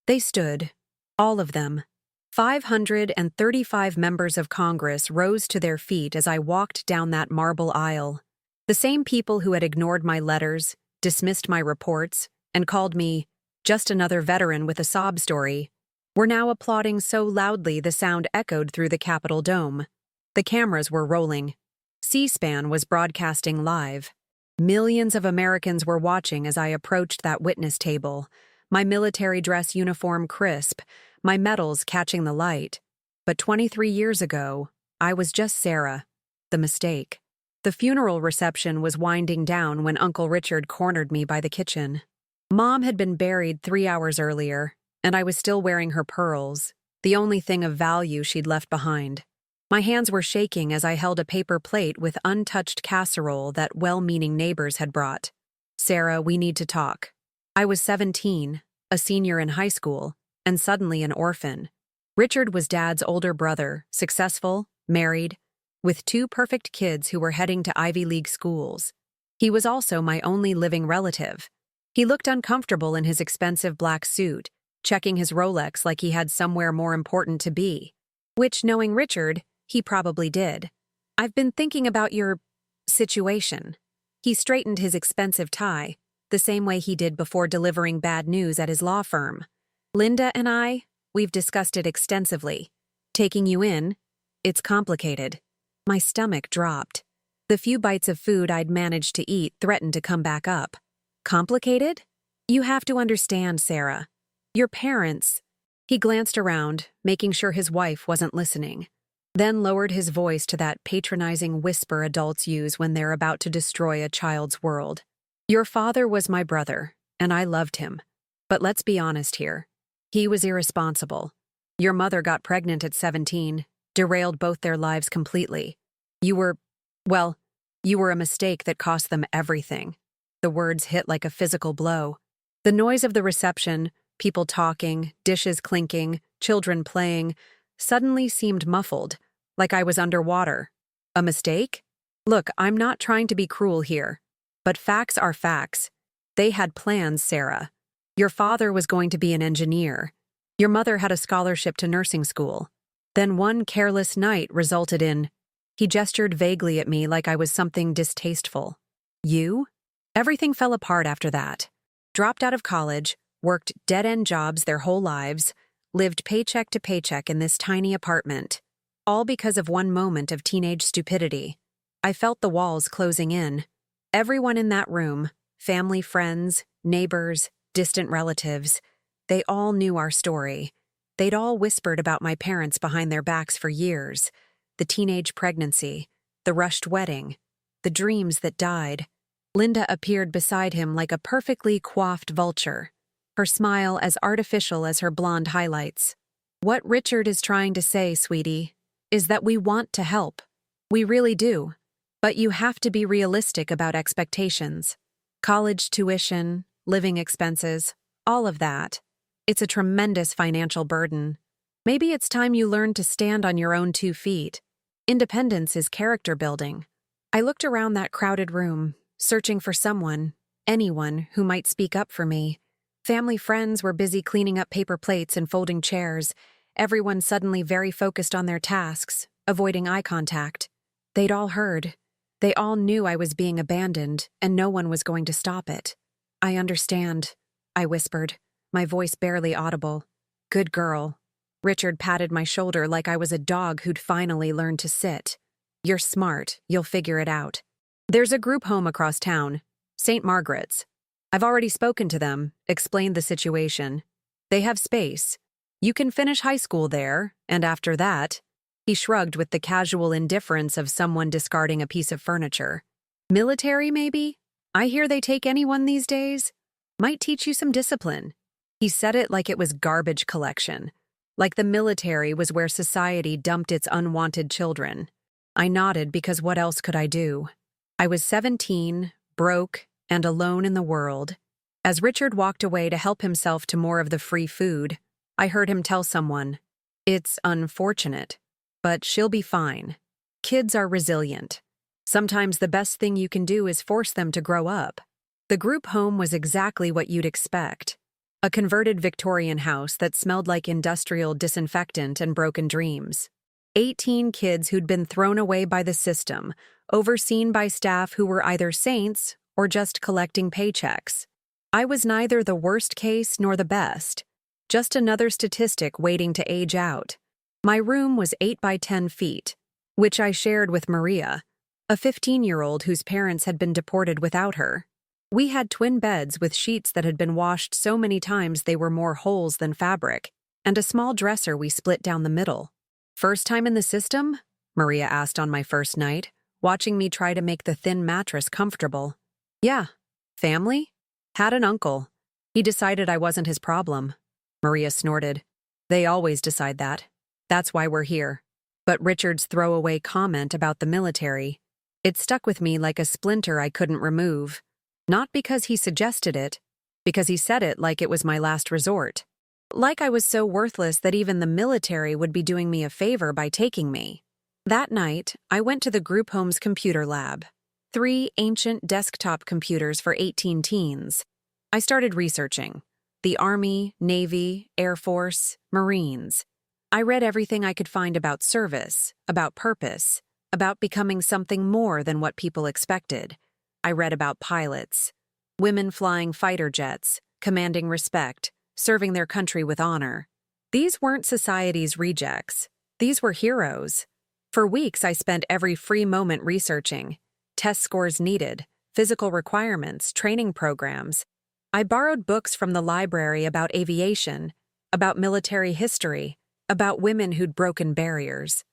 They stood, all of them. 535 members of Congress rose to their feet as I walked down that marble aisle. The same people who had ignored my letters, dismissed my reports, and called me just another veteran with a sob story, were now applauding so loudly the sound echoed through the Capitol dome. The cameras were rolling. C-SPAN was broadcasting live. Millions of Americans were watching as I approached that witness table, my military dress uniform crisp, my medals catching the light. But 23 years ago, I was just Sarah, the mistake. The funeral reception was winding down when Uncle Richard cornered me by the kitchen. Mom had been buried 3 hours earlier, and I was still wearing her pearls, the only thing of value she'd left behind. My hands were shaking as I held a paper plate with untouched casserole that well-meaning neighbors had brought. "Sarah, we need to talk." I was 17, a senior in high school, and suddenly an orphan. Richard was Dad's older brother, successful, married, with 2 perfect kids who were heading to Ivy League schools. He was also my only living relative. He looked uncomfortable in his expensive black suit, checking his Rolex like he had somewhere more important to be. Which, knowing Richard, he probably did. "I've been thinking about your situation." He straightened his expensive tie, the same way he did before delivering bad news at his law firm. "Linda and we've discussed it extensively. Taking you in, it's complicated." My stomach dropped. The few bites of food I'd managed to eat threatened to come back up. "Complicated? You have to understand, Sarah. Your parents—" He glanced around, making sure his wife wasn't listening, then lowered his voice to that patronizing whisper adults use when they're about to destroy a child's world. "Your father was my brother, and I loved him. But let's be honest here. He was irresponsible. Your mother got pregnant at 17, derailed both their lives completely. You were a mistake that cost them everything." The words hit like a physical blow. The noise of the reception, people talking, dishes clinking, children playing, suddenly seemed muffled, like I was underwater. "A mistake? Look, I'm not trying to be cruel here. But facts are facts. They had plans, Sarah. Your father was going to be an engineer. Your mother had a scholarship to nursing school. Then one careless night resulted in—" He gestured vaguely at me like I was something distasteful. "You?" Everything fell apart after that. Dropped out of college, worked dead-end jobs their whole lives, lived paycheck to paycheck in this tiny apartment. All because of one moment of teenage stupidity. I felt the walls closing in. Everyone in that room, family, friends, neighbors, distant relatives, they all knew our story. They'd all whispered about my parents behind their backs for years. The teenage pregnancy, the rushed wedding, the dreams that died. Linda appeared beside him like a perfectly coiffed vulture, her smile as artificial as her blonde highlights. "What Richard is trying to say, sweetie, is that we want to help. We really do. But you have to be realistic about expectations. College tuition, living expenses, all of that. It's a tremendous financial burden. Maybe it's time you learned to stand on your own 2 feet. Independence is character building." I looked around that crowded room, searching for someone, anyone, who might speak up for me. Family friends were busy cleaning up paper plates and folding chairs, everyone suddenly very focused on their tasks, avoiding eye contact. They'd all heard. They all knew I was being abandoned, and no one was going to stop it. "I understand," I whispered, my voice barely audible. "Good girl." Richard patted my shoulder like I was a dog who'd finally learned to sit. "You're smart, you'll figure it out. There's a group home across town, St. Margaret's. I've already spoken to them, explained the situation. They have space. You can finish high school there, and after that—" He shrugged with the casual indifference of someone discarding a piece of furniture. "Military, maybe? I hear they take anyone these days. Might teach you some discipline." He said it like it was garbage collection, like the military was where society dumped its unwanted children. I nodded because what else could I do? I was 17, broke, and alone in the world. As Richard walked away to help himself to more of the free food, I heard him tell someone, "It's unfortunate, but she'll be fine. Kids are resilient. Sometimes the best thing you can do is force them to grow up." The group home was exactly what you'd expect. A converted Victorian house that smelled like industrial disinfectant and broken dreams. 18 kids who'd been thrown away by the system, overseen by staff who were either saints or just collecting paychecks. I was neither the worst case nor the best, just another statistic waiting to age out. My room was 8 by 10 feet, which I shared with Maria, a 15-year-old whose parents had been deported without her. We had twin beds with sheets that had been washed so many times they were more holes than fabric, and a small dresser we split down the middle. "First time in the system?" Maria asked on my first night, watching me try to make the thin mattress comfortable. "Yeah." "Family?" "Had an uncle. He decided I wasn't his problem." Maria snorted. "They always decide that. That's why we're here." But Richard's throwaway comment about the military, it stuck with me like a splinter I couldn't remove. Not because he suggested it, because he said it like it was my last resort. Like I was so worthless that even the military would be doing me a favor by taking me. That night, I went to the group home's computer lab. 3 ancient desktop computers for 18 teens. I started researching. The Army, Navy, Air Force, Marines. I read everything I could find about service, about purpose, about becoming something more than what people expected. I read about pilots, women flying fighter jets, commanding respect, serving their country with honor. These weren't society's rejects. These were heroes. For weeks, I spent every free moment researching. Test scores needed, physical requirements, training programs. I borrowed books from the library about aviation, about military history, about women who'd broken barriers.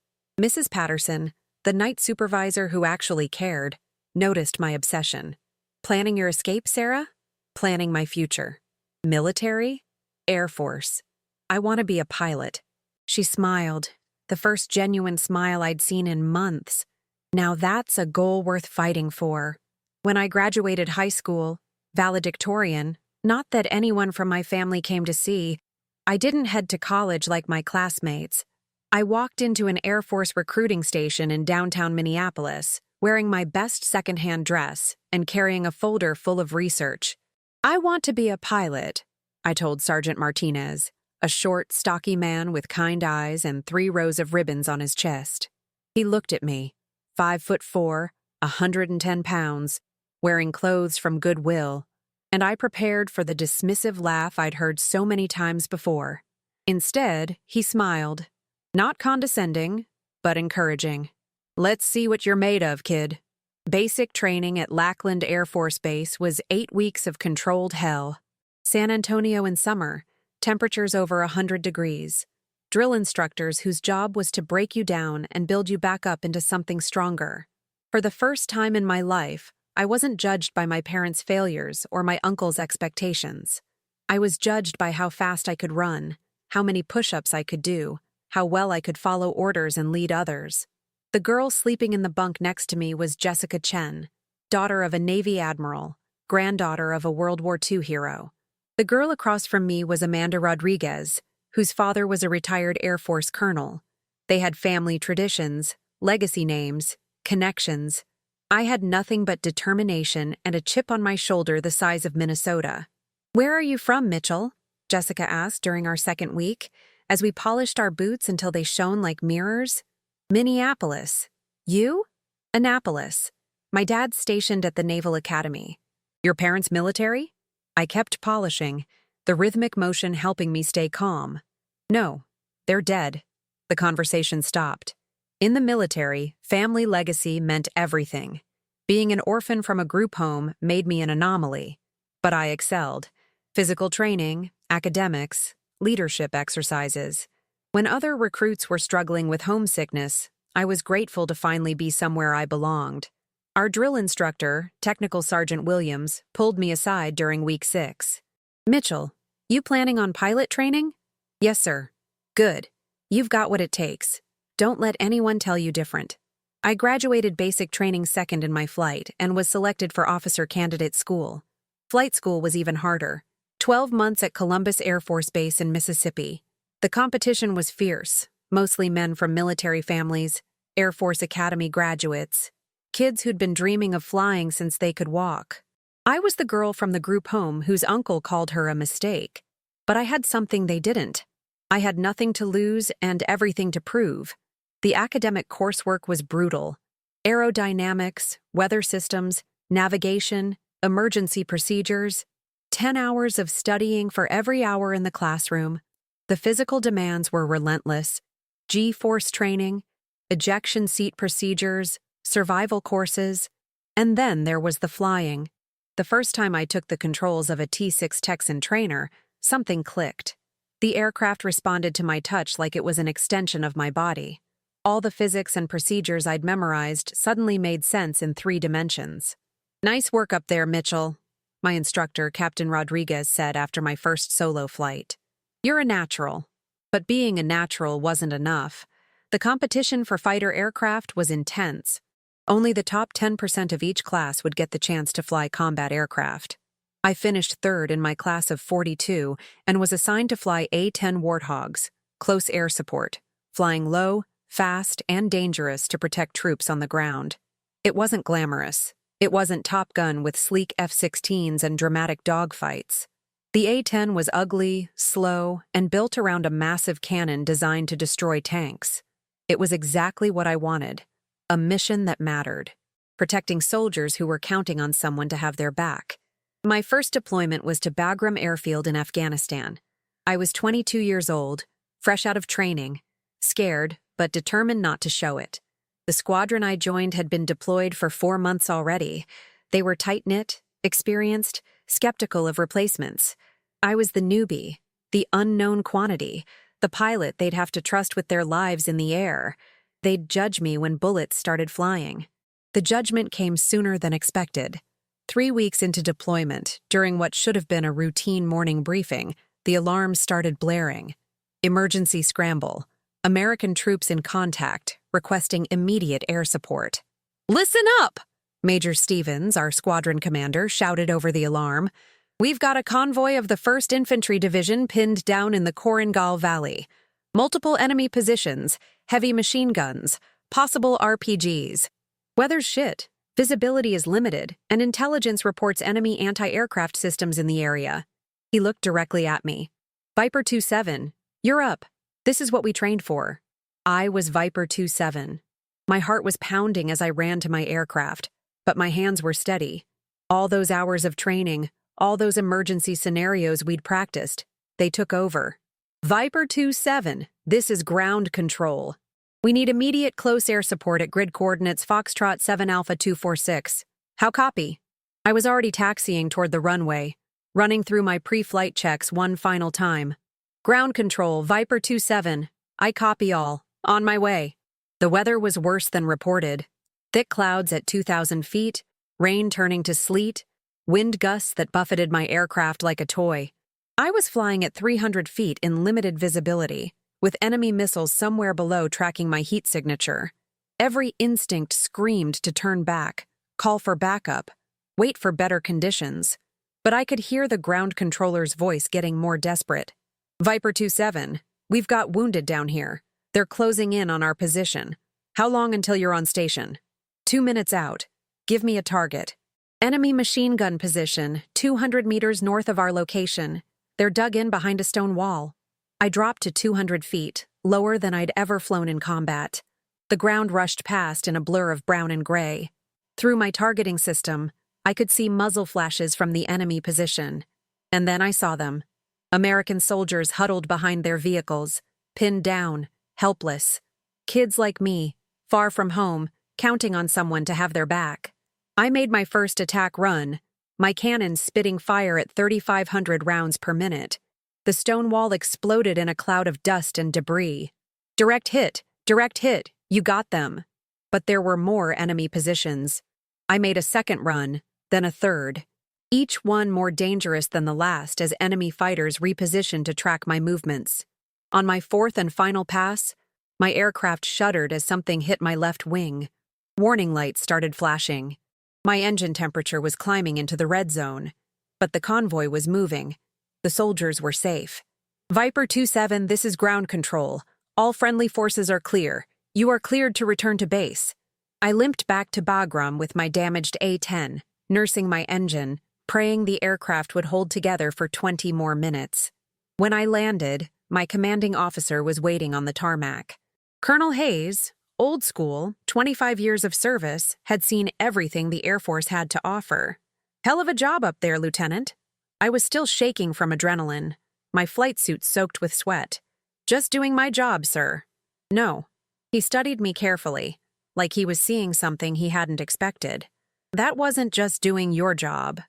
Mrs. Patterson, the night supervisor who actually cared, noticed my obsession. "Planning your escape, Sarah?" "Planning my future." "Military?" "Air Force. I want to be a pilot." She smiled, the first genuine smile I'd seen in months. Now that's a goal worth fighting for. When I graduated high school, valedictorian, not that anyone from my family came to see, I didn't head to college like my classmates. I walked into an Air Force recruiting station in downtown Minneapolis, wearing my best secondhand dress and carrying a folder full of research. "I want to be a pilot," I told Sergeant Martinez, a short, stocky man with kind eyes and 3 rows of ribbons on his chest. He looked at me, 5'4", 110 pounds, wearing clothes from Goodwill, and I prepared for the dismissive laugh I'd heard so many times before. Instead, he smiled, not condescending, but encouraging. "Let's see what you're made of, kid." Basic training at Lackland Air Force Base was 8 weeks of controlled hell. San Antonio in summer, temperatures over 100 degrees. Drill instructors whose job was to break you down and build you back up into something stronger. For the first time in my life, I wasn't judged by my parents' failures or my uncle's expectations. I was judged by how fast I could run, how many push-ups I could do, how well I could follow orders and lead others. The girl sleeping in the bunk next to me was Jessica Chen, daughter of a Navy admiral, granddaughter of a World War II hero. The girl across from me was Amanda Rodriguez, whose father was a retired Air Force colonel. They had family traditions, legacy names, connections. I had nothing but determination and a chip on my shoulder the size of Minnesota. "Where are you from, Mitchell?" Jessica asked during our second week, as we polished our boots until they shone like mirrors. "Minneapolis." "You?" "Annapolis. My dad's stationed at the Naval Academy." "Your parents military?" I kept polishing, the rhythmic motion helping me stay calm. "No, they're dead." The conversation stopped. In the military, family legacy meant everything. Being an orphan from a group home made me an anomaly. But I excelled. Physical training, academics, leadership exercises. When other recruits were struggling with homesickness, I was grateful to finally be somewhere I belonged. Our drill instructor, Technical Sergeant Williams, pulled me aside during week 6. "Mitchell, you planning on pilot training?" "Yes, sir." "Good. You've got what it takes. Don't let anyone tell you different." I graduated basic training second in my flight and was selected for officer candidate school. Flight school was even harder. 12 months at Columbus Air Force Base in Mississippi. The competition was fierce, mostly men from military families, Air Force Academy graduates, kids who'd been dreaming of flying since they could walk. I was the girl from the group home whose uncle called her a mistake. But I had something they didn't. I had nothing to lose and everything to prove. The academic coursework was brutal. Aerodynamics, weather systems, navigation, emergency procedures. 10 hours of studying for every hour in the classroom. The physical demands were relentless. G-force training, ejection seat procedures, survival courses. And then there was the flying. The first time I took the controls of a T-6 Texan trainer, something clicked. The aircraft responded to my touch like it was an extension of my body. All the physics and procedures I'd memorized suddenly made sense in 3 dimensions. "Nice work up there, Mitchell," my instructor, Captain Rodriguez, said after my first solo flight. "You're a natural." But being a natural wasn't enough. The competition for fighter aircraft was intense. Only the top 10% of each class would get the chance to fly combat aircraft. I finished 3rd in my class of 42 and was assigned to fly A-10 Warthogs, close air support, flying low, fast, and dangerous to protect troops on the ground. It wasn't glamorous. It wasn't Top Gun with sleek F-16s and dramatic dogfights. The A-10 was ugly, slow, and built around a massive cannon designed to destroy tanks. It was exactly what I wanted. A mission that mattered. Protecting soldiers who were counting on someone to have their back. My first deployment was to Bagram Airfield in Afghanistan. I was 22 years old, fresh out of training, scared, but determined not to show it. The squadron I joined had been deployed for 4 months already. They were tight-knit, experienced, skeptical of replacements. I was the newbie, the unknown quantity, the pilot they'd have to trust with their lives in the air. They'd judge me when bullets started flying. The judgment came sooner than expected. 3 weeks into deployment, during what should have been a routine morning briefing, the alarms started blaring. Emergency scramble. American troops in contact, requesting immediate air support. "Listen up!" Major Stevens, our squadron commander, shouted over the alarm. "We've got a convoy of the 1st Infantry Division pinned down in the Korengal Valley. Multiple enemy positions, heavy machine guns, possible RPGs. Weather's shit. Visibility is limited, and intelligence reports enemy anti-aircraft systems in the area." He looked directly at me. "Viper 27, you're up. This is what we trained for." I was Viper 27. My heart was pounding as I ran to my aircraft, but my hands were steady. All those hours of training, all those emergency scenarios we'd practiced, they took over. "Viper 27, this is ground control. We need immediate close air support at grid coordinates Foxtrot 7 Alpha 246. How copy?" I was already taxiing toward the runway, running through my pre-flight checks one final time. "Ground control, Viper 27. I copy all. On my way." The weather was worse than reported. Thick clouds at 2,000 feet, rain turning to sleet, wind gusts that buffeted my aircraft like a toy. I was flying at 300 feet in limited visibility, with enemy missiles somewhere below tracking my heat signature. Every instinct screamed to turn back, call for backup, wait for better conditions. But I could hear the ground controller's voice getting more desperate. "Viper 27, we've got wounded down here. They're closing in on our position. How long until you're on station?" 2 minutes out. Give me a target." "Enemy machine gun position, 200 meters north of our location. They're dug in behind a stone wall." I dropped to 200 feet, lower than I'd ever flown in combat. The ground rushed past in a blur of brown and gray. Through my targeting system, I could see muzzle flashes from the enemy position. And then I saw them. American soldiers huddled behind their vehicles, pinned down, helpless. Kids like me, far from home, counting on someone to have their back. I made my first attack run, my cannon spitting fire at 3,500 rounds per minute. The stone wall exploded in a cloud of dust and debris. Direct hit, you got them." But there were more enemy positions. I made a second run, then a third. Each one more dangerous than the last as enemy fighters repositioned to track my movements. On my 4th and final pass, my aircraft shuddered as something hit my left wing. Warning lights started flashing. My engine temperature was climbing into the red zone. But the convoy was moving. The soldiers were safe. "Viper 27, this is ground control. All friendly forces are clear. You are cleared to return to base." I limped back to Bagram with my damaged A-10, nursing my engine, praying the aircraft would hold together for 20 more minutes. When I landed, my commanding officer was waiting on the tarmac. Colonel Hayes, old school, 25 years of service, had seen everything the Air Force had to offer. "Hell of a job up there, Lieutenant." I was still shaking from adrenaline, my flight suit soaked with sweat. "Just doing my job, sir." "No." He studied me carefully, like he was seeing something he hadn't expected. "That wasn't just doing your job.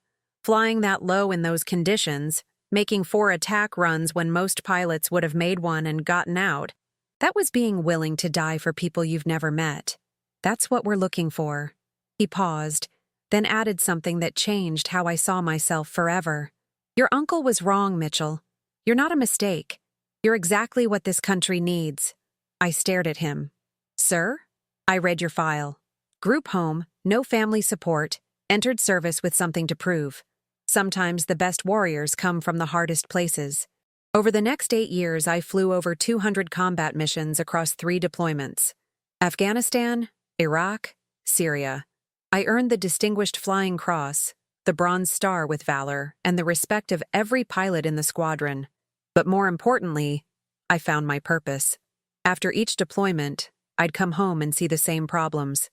Flying that low in those conditions, making 4 attack runs when most pilots would have made one and gotten out, that was being willing to die for people you've never met. That's what we're looking for." He paused, then added something that changed how I saw myself forever. "Your uncle was wrong, Mitchell. You're not a mistake. You're exactly what this country needs." I stared at him. "Sir?" "I read your file. Group home, no family support, entered service with something to prove. Sometimes the best warriors come from the hardest places." Over the next 8 years, I flew over 200 combat missions across 3 deployments: Afghanistan, Iraq, Syria. I earned the Distinguished Flying Cross, the Bronze Star with Valor, and the respect of every pilot in the squadron. But more importantly, I found my purpose. After each deployment, I'd come home and see the same problems.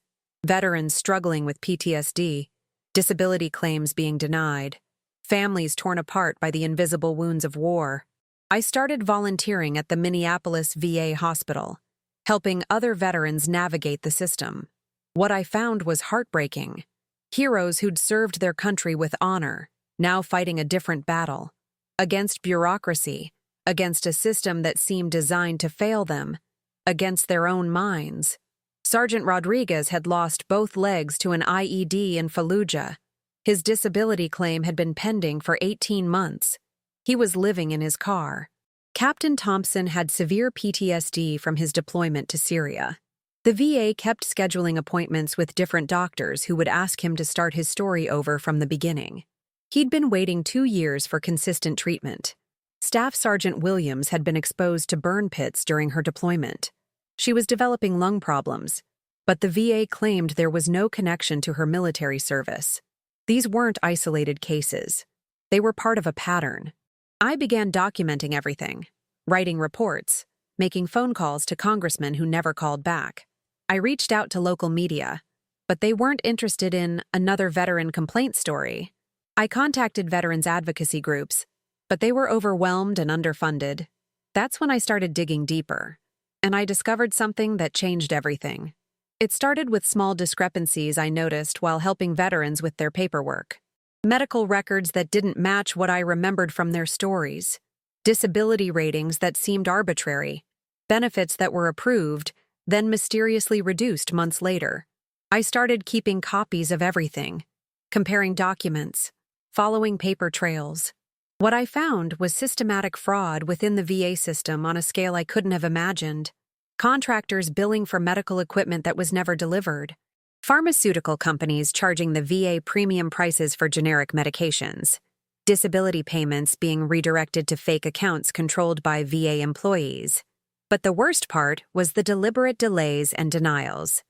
Veterans struggling with PTSD, disability claims being denied, families torn apart by the invisible wounds of war. I started volunteering at the Minneapolis VA hospital, helping other veterans navigate the system. What I found was heartbreaking. Heroes who'd served their country with honor, now fighting a different battle. Against bureaucracy, against a system that seemed designed to fail them, against their own minds. Sergeant Rodriguez had lost both legs to an IED in Fallujah. His disability claim had been pending for 18 months. He was living in his car. Captain Thompson had severe PTSD from his deployment to Syria. The VA kept scheduling appointments with different doctors who would ask him to start his story over from the beginning. He'd been waiting 2 years for consistent treatment. Staff Sergeant Williams had been exposed to burn pits during her deployment. She was developing lung problems, but the VA claimed there was no connection to her military service. These weren't isolated cases. They were part of a pattern. I began documenting everything, writing reports, making phone calls to congressmen who never called back. I reached out to local media, but they weren't interested in another veteran complaint story. I contacted veterans advocacy groups, but they were overwhelmed and underfunded. That's when I started digging deeper, and I discovered something that changed everything. It started with small discrepancies I noticed while helping veterans with their paperwork. Medical records that didn't match what I remembered from their stories. Disability ratings that seemed arbitrary. Benefits that were approved, then mysteriously reduced months later. I started keeping copies of everything, comparing documents, following paper trails. What I found was systematic fraud within the VA system on a scale I couldn't have imagined. Contractors billing for medical equipment that was never delivered. Pharmaceutical companies charging the VA premium prices for generic medications. Disability payments being redirected to fake accounts controlled by VA employees. But the worst part was the deliberate delays and denials.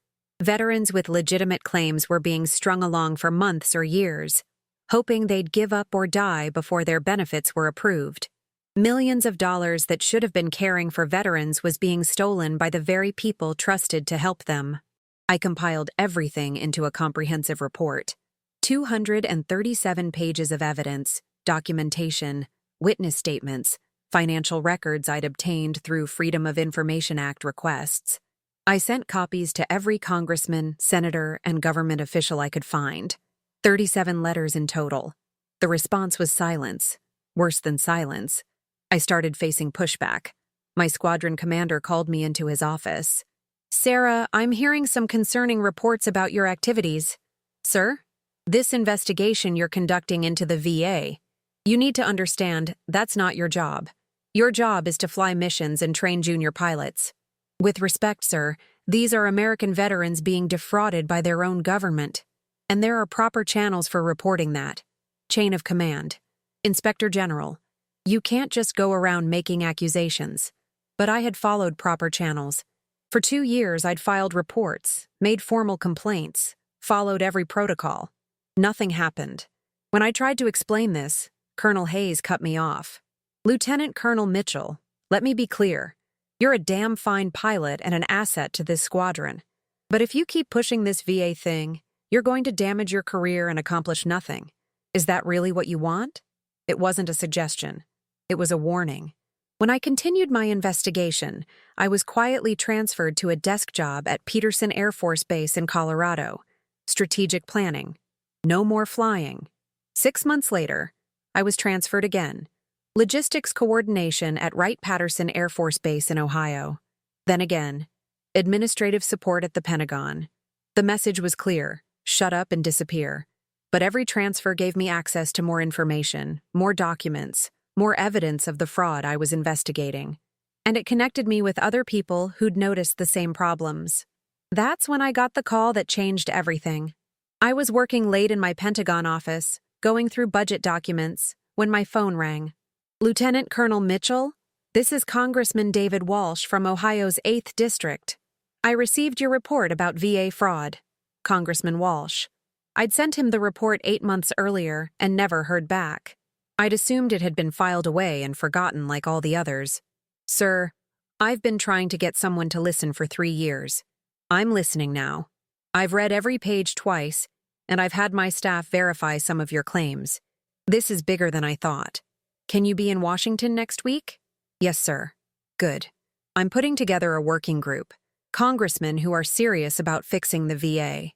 Veterans with legitimate claims were being strung along for months or years, hoping they'd give up or die before their benefits were approved. Millions of dollars that should have been caring for veterans was being stolen by the very people trusted to help them. I compiled everything into a comprehensive report. 237 pages of evidence, documentation, witness statements, financial records I'd obtained through Freedom of Information Act requests. I sent copies to every congressman, senator, and government official I could find. 37 letters in total. The response was silence. Worse than silence. I started facing pushback. My squadron commander called me into his office. "Sarah, I'm hearing some concerning reports about your activities." "Sir? This investigation you're conducting into the VA. You need to understand, that's not your job. Your job is to fly missions and train junior pilots. With respect, sir, these are American veterans being defrauded by their own government. And there are proper channels for reporting that. Chain of command. Inspector General. You can't just go around making accusations." But I had followed proper channels. For 2 years, I'd filed reports, made formal complaints, followed every protocol. Nothing happened. When I tried to explain this, Colonel Hayes cut me off. Lieutenant Colonel Mitchell, let me be clear. You're a damn fine pilot and an asset to this squadron. But if you keep pushing this VA thing, you're going to damage your career and accomplish nothing. Is that really what you want? It wasn't a suggestion. It was a warning. When I continued my investigation, I was quietly transferred to a desk job at Peterson Air Force Base in Colorado. Strategic planning. No more flying. 6 months later, I was transferred again. Logistics coordination at Wright-Patterson Air Force Base in Ohio. Then again, administrative support at the Pentagon. The message was clear: shut up and disappear. But every transfer gave me access to more information, more documents, more evidence of the fraud I was investigating. And it connected me with other people who'd noticed the same problems. That's when I got the call that changed everything. I was working late in my Pentagon office, going through budget documents, when my phone rang. Lieutenant Colonel Mitchell, this is Congressman David Walsh from Ohio's 8th District. I received your report about VA fraud. Congressman Walsh. I'd sent him the report 8 months earlier and never heard back. I'd assumed it had been filed away and forgotten like all the others. Sir, I've been trying to get someone to listen for 3 years. I'm listening now. I've read every page twice, and I've had my staff verify some of your claims. This is bigger than I thought. Can you be in Washington next week? Yes, sir. Good. I'm putting together a working group. Congressmen who are serious about fixing the VA.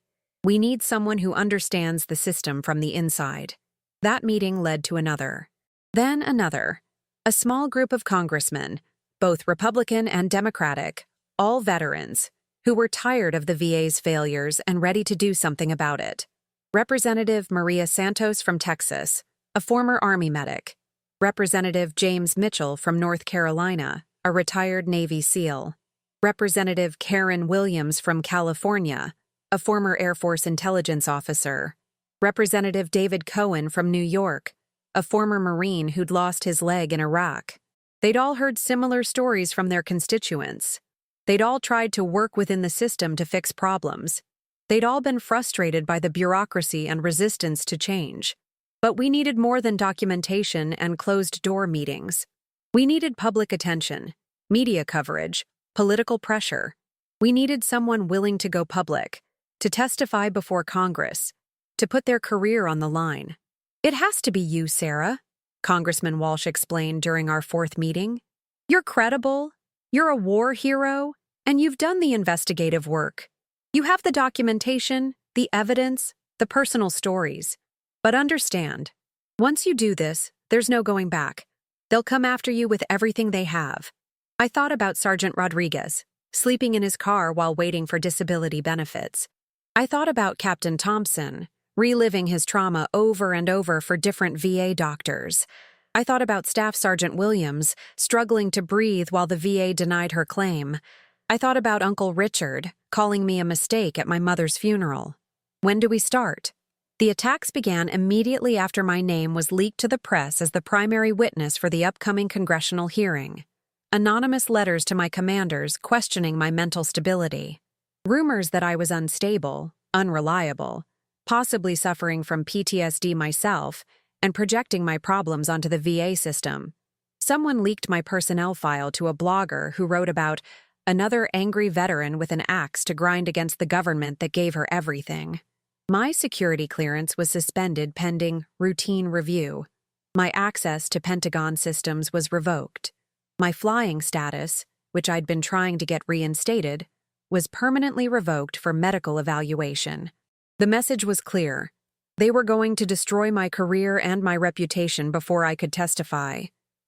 We need someone who understands the system from the inside. That meeting led to another. Then another. A small group of congressmen, both Republican and Democratic, all veterans, who were tired of the VA's failures and ready to do something about it. Representative Maria Santos from Texas, a former Army medic. Representative James Mitchell from North Carolina, a retired Navy SEAL. Representative Karen Williams from California, a former Air Force intelligence officer. Representative David Cohen from New York, a former Marine who'd lost his leg in Iraq. They'd all heard similar stories from their constituents. They'd all tried to work within the system to fix problems. They'd all been frustrated by the bureaucracy and resistance to change. But we needed more than documentation and closed-door meetings. We needed public attention, media coverage, political pressure. We needed someone willing to go public, to testify before Congress, to put their career on the line. It has to be you, Sarah, Congressman Walsh explained during our 4th meeting. You're credible, you're a war hero, and you've done the investigative work. You have the documentation, the evidence, the personal stories. But understand, once you do this, there's no going back. They'll come after you with everything they have. I thought about Sergeant Rodriguez, sleeping in his car while waiting for disability benefits. I thought about Captain Thompson, reliving his trauma over and over for different VA doctors. I thought about Staff Sergeant Williams, struggling to breathe while the VA denied her claim. I thought about Uncle Richard, calling me a mistake at my mother's funeral. When do we start? The attacks began immediately after my name was leaked to the press as the primary witness for the upcoming congressional hearing. Anonymous letters to my commanders questioning my mental stability. Rumors that I was unstable, unreliable, possibly suffering from PTSD myself, and projecting my problems onto the VA system. Someone leaked my personnel file to a blogger who wrote about another angry veteran with an axe to grind against the government that gave her everything. My security clearance was suspended pending routine review. My access to Pentagon systems was revoked. My flying status, which I'd been trying to get reinstated, was permanently revoked for medical evaluation. The message was clear. They were going to destroy my career and my reputation before I could testify.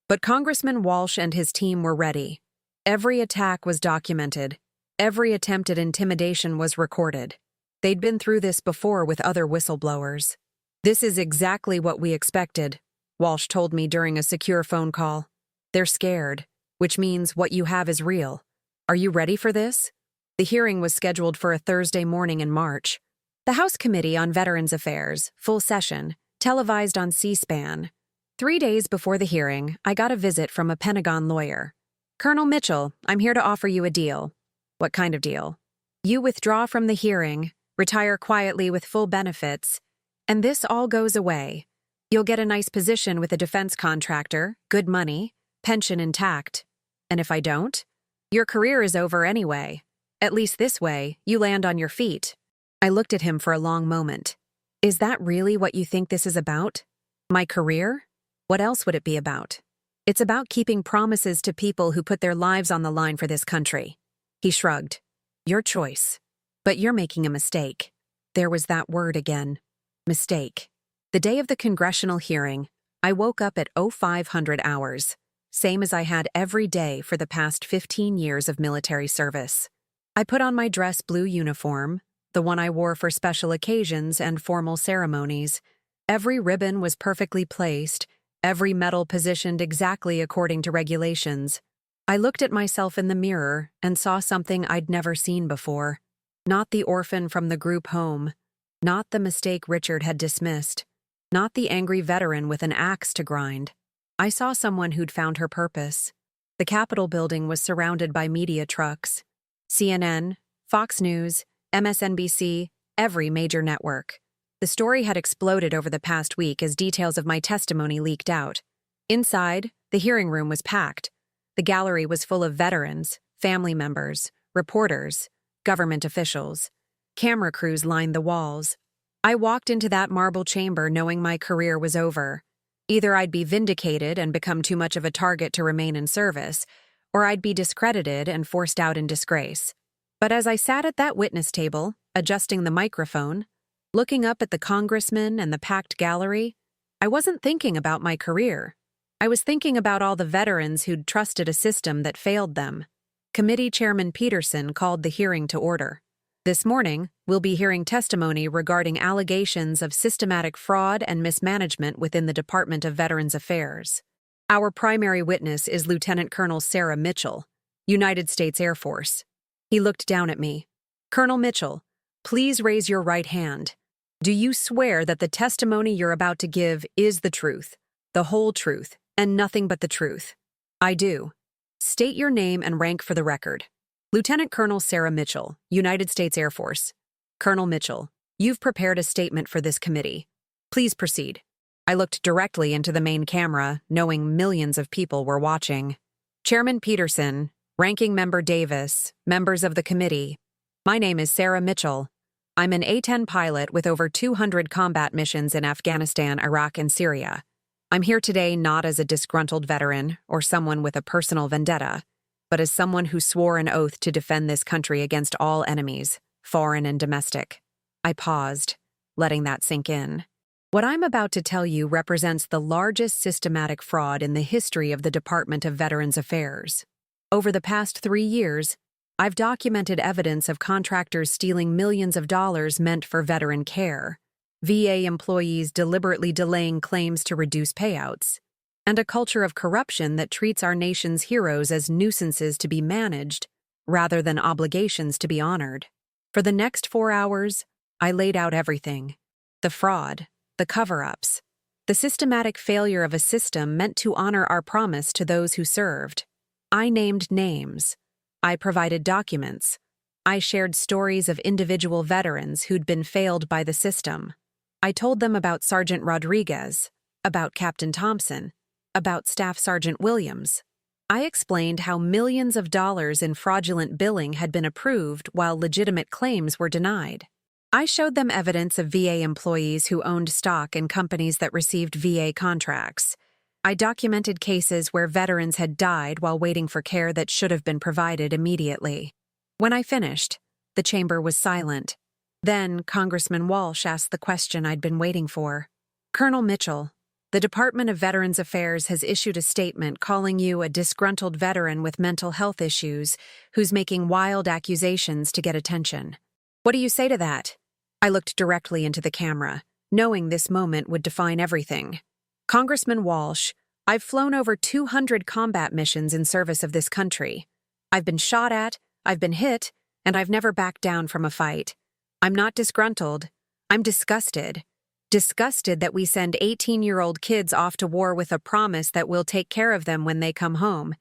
But Congressman Walsh and his team were ready. Every attack was documented. Every attempt at intimidation was recorded. They'd been through this before with other whistleblowers. This is exactly what we expected, Walsh told me during a secure phone call. They're scared, which means what you have is real. Are you ready for this? The hearing was scheduled for a Thursday morning in March. The House Committee on Veterans Affairs, full session, televised on C-SPAN. 3 days before the hearing, I got a visit from a Pentagon lawyer. Colonel Mitchell, I'm here to offer you a deal. What kind of deal? You withdraw from the hearing, retire quietly with full benefits, and this all goes away. You'll get a nice position with a defense contractor, good money, pension intact. And if I don't? Your career is over anyway. At least this way, you land on your feet. I looked at him for a long moment. Is that really what you think this is about? My career? What else would it be about? It's about keeping promises to people who put their lives on the line for this country. He shrugged. Your choice. But you're making a mistake. There was that word again. Mistake. The day of the congressional hearing, I woke up at 0500 hours, same as I had every day for the past 15 years of military service. I put on my dress blue uniform, the one I wore for special occasions and formal ceremonies. Every ribbon was perfectly placed, every medal positioned exactly according to regulations. I looked at myself in the mirror and saw something I'd never seen before. Not the orphan from the group home, not the mistake Richard had dismissed, not the angry veteran with an axe to grind. I saw someone who'd found her purpose. The Capitol building was surrounded by media trucks. CNN, Fox News, MSNBC, every major network. The story had exploded over the past week as details of my testimony leaked out. Inside, the hearing room was packed. The gallery was full of veterans, family members, reporters, government officials. Camera crews lined the walls. I walked into that marble chamber knowing my career was over. Either I'd be vindicated and become too much of a target to remain in service, or I'd be discredited and forced out in disgrace. But as I sat at that witness table, adjusting the microphone, looking up at the congressmen and the packed gallery, I wasn't thinking about my career. I was thinking about all the veterans who'd trusted a system that failed them. Committee Chairman Peterson called the hearing to order. This morning, we'll be hearing testimony regarding allegations of systematic fraud and mismanagement within the Department of Veterans Affairs. Our primary witness is Lieutenant Colonel Sarah Mitchell, United States Air Force. He looked down at me. Colonel Mitchell, please raise your right hand. Do you swear that the testimony you're about to give is the truth, the whole truth, and nothing but the truth? I do. State your name and rank for the record. Lieutenant Colonel Sarah Mitchell, United States Air Force. Colonel Mitchell, you've prepared a statement for this committee. Please proceed. I looked directly into the main camera, knowing millions of people were watching. Chairman Peterson, Ranking Member Davis, members of the committee. My name is Sarah Mitchell. I'm an A-10 pilot with over 200 combat missions in Afghanistan, Iraq, and Syria. I'm here today not as a disgruntled veteran or someone with a personal vendetta, but as someone who swore an oath to defend this country against all enemies, foreign and domestic. I paused, letting that sink in. What I'm about to tell you represents the largest systematic fraud in the history of the Department of Veterans Affairs. Over the past 3 years, I've documented evidence of contractors stealing millions of dollars meant for veteran care, VA employees deliberately delaying claims to reduce payouts, and a culture of corruption that treats our nation's heroes as nuisances to be managed rather than obligations to be honored. For the next 4 hours, I laid out everything. The fraud, the cover-ups, the systematic failure of a system meant to honor our promise to those who served. I named names. I provided documents. I shared stories of individual veterans who'd been failed by the system. I told them about Sergeant Rodriguez, about Captain Thompson, about Staff Sergeant Williams. I explained how millions of dollars in fraudulent billing had been approved while legitimate claims were denied. I showed them evidence of VA employees who owned stock in companies that received VA contracts. I documented cases where veterans had died while waiting for care that should have been provided immediately. When I finished, the chamber was silent. Then Congressman Walsh asked the question I'd been waiting for. Colonel Mitchell, the Department of Veterans Affairs has issued a statement calling you a disgruntled veteran with mental health issues who's making wild accusations to get attention. What do you say to that? I looked directly into the camera, knowing this moment would define everything. Congressman Walsh, I've flown over 200 combat missions in service of this country. I've been shot at, I've been hit, and I've never backed down from a fight. I'm not disgruntled. I'm disgusted. Disgusted that we send 18-year-old kids off to war with a promise that we'll take care of them when they come home,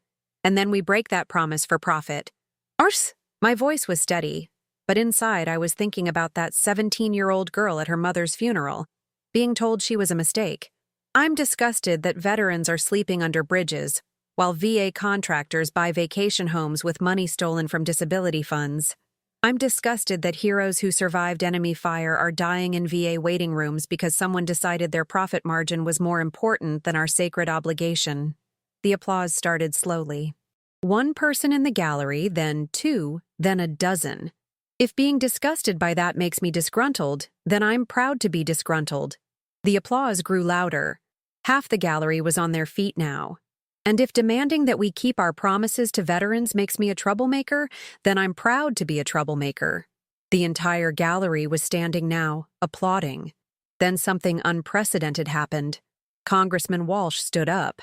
and then we break that promise for profit. Arse! My voice was steady, but inside I was thinking about that 17-year-old girl at her mother's funeral, being told she was a mistake. I'm disgusted that veterans are sleeping under bridges, while VA contractors buy vacation homes with money stolen from disability funds. I'm disgusted that heroes who survived enemy fire are dying in VA waiting rooms because someone decided their profit margin was more important than our sacred obligation. The applause started slowly. One person in the gallery, then two, then a dozen. If being disgusted by that makes me disgruntled, then I'm proud to be disgruntled. The applause grew louder. Half the gallery was on their feet now. And if demanding that we keep our promises to veterans makes me a troublemaker, then I'm proud to be a troublemaker. The entire gallery was standing now, applauding. Then something unprecedented happened. Congressman Walsh stood up.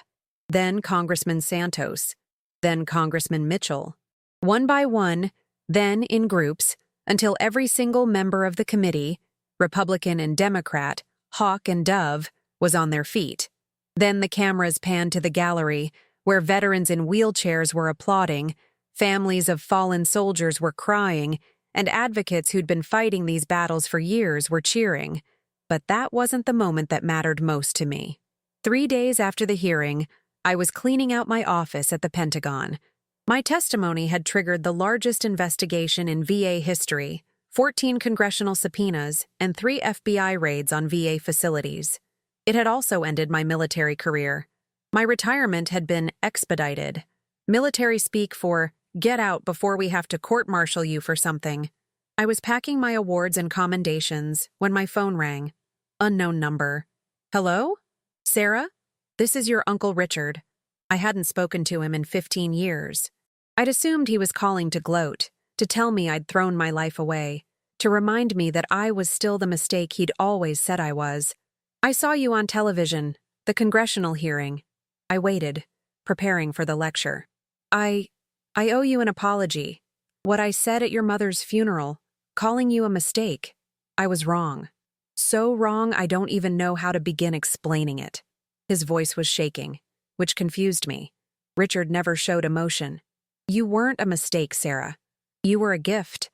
Then Congressman Santos. Then Congressman Mitchell. One by one, then in groups, until every single member of the committee, Republican and Democrat, hawk and dove, was on their feet. Then the cameras panned to the gallery, where veterans in wheelchairs were applauding, families of fallen soldiers were crying, and advocates who'd been fighting these battles for years were cheering. But that wasn't the moment that mattered most to me. 3 days after the hearing, I was cleaning out my office at the Pentagon. My testimony had triggered the largest investigation in VA history, 14 congressional subpoenas, and 3 FBI raids on VA facilities. It had also ended my military career. My retirement had been expedited. Military speak for, get out before we have to court-martial you for something. I was packing my awards and commendations when my phone rang. Unknown number. Hello? Sarah? This is your Uncle Richard. I hadn't spoken to him in 15 years. I'd assumed he was calling to gloat, to tell me I'd thrown my life away, to remind me that I was still the mistake he'd always said I was. I saw you on television, the congressional hearing. I waited, preparing for the lecture. I owe you an apology. What I said at your mother's funeral, calling you a mistake. I was wrong. So wrong I don't even know how to begin explaining it. His voice was shaking, which confused me. Richard never showed emotion. You weren't a mistake, Sarah. You were a gift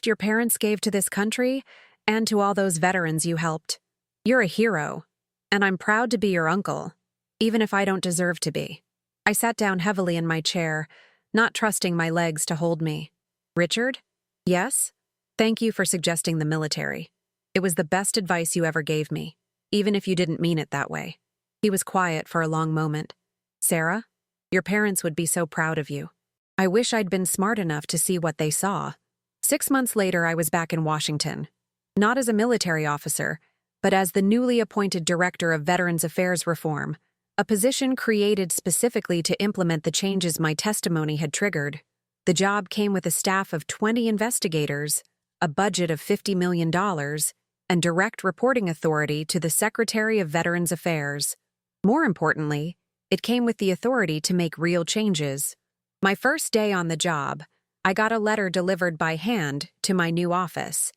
your parents gave to this country and to all those veterans you helped. You're a hero, and I'm proud to be your uncle, even if I don't deserve to be. I sat down heavily in my chair, not trusting my legs to hold me. Richard? Yes? Thank you for suggesting the military. It was the best advice you ever gave me, even if you didn't mean it that way. He was quiet for a long moment. Sarah, your parents would be so proud of you. I wish I'd been smart enough to see what they saw. 6 months later, I was back in Washington. Not as a military officer, but as the newly appointed Director of Veterans Affairs Reform, a position created specifically to implement the changes my testimony had triggered. The job came with a staff of 20 investigators, a budget of $50 million, and direct reporting authority to the Secretary of Veterans Affairs. More importantly, it came with the authority to make real changes. My first day on the job, I got a letter delivered by hand to my new office.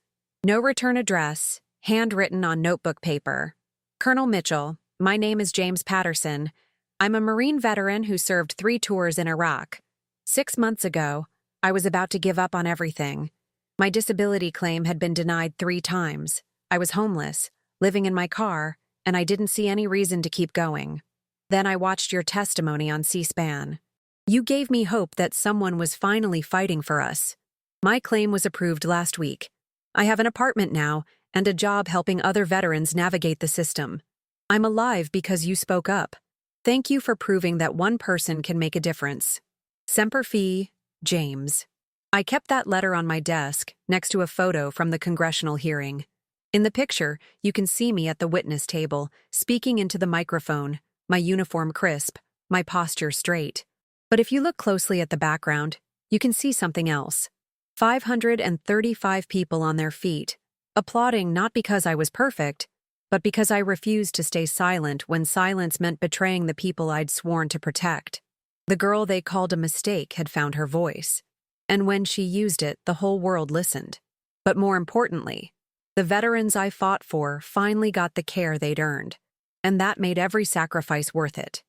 No return address, handwritten on notebook paper. Colonel Mitchell, my name is James Patterson. I'm a Marine veteran who served 3 tours in Iraq. 6 months ago, I was about to give up on everything. My disability claim had been denied 3 times. I was homeless, living in my car, and I didn't see any reason to keep going. Then I watched your testimony on C-SPAN. You gave me hope that someone was finally fighting for us. My claim was approved last week. I have an apartment now and a job helping other veterans navigate the system. I'm alive because you spoke up. Thank you for proving that one person can make a difference. Semper Fi, James. I kept that letter on my desk next to a photo from the congressional hearing. In the picture, you can see me at the witness table, speaking into the microphone, my uniform crisp, my posture straight. But if you look closely at the background, you can see something else. 535 people on their feet, applauding not because I was perfect, but because I refused to stay silent when silence meant betraying the people I'd sworn to protect. The girl they called a mistake had found her voice, and when she used it, the whole world listened. But more importantly, the veterans I fought for finally got the care they'd earned, and that made every sacrifice worth it.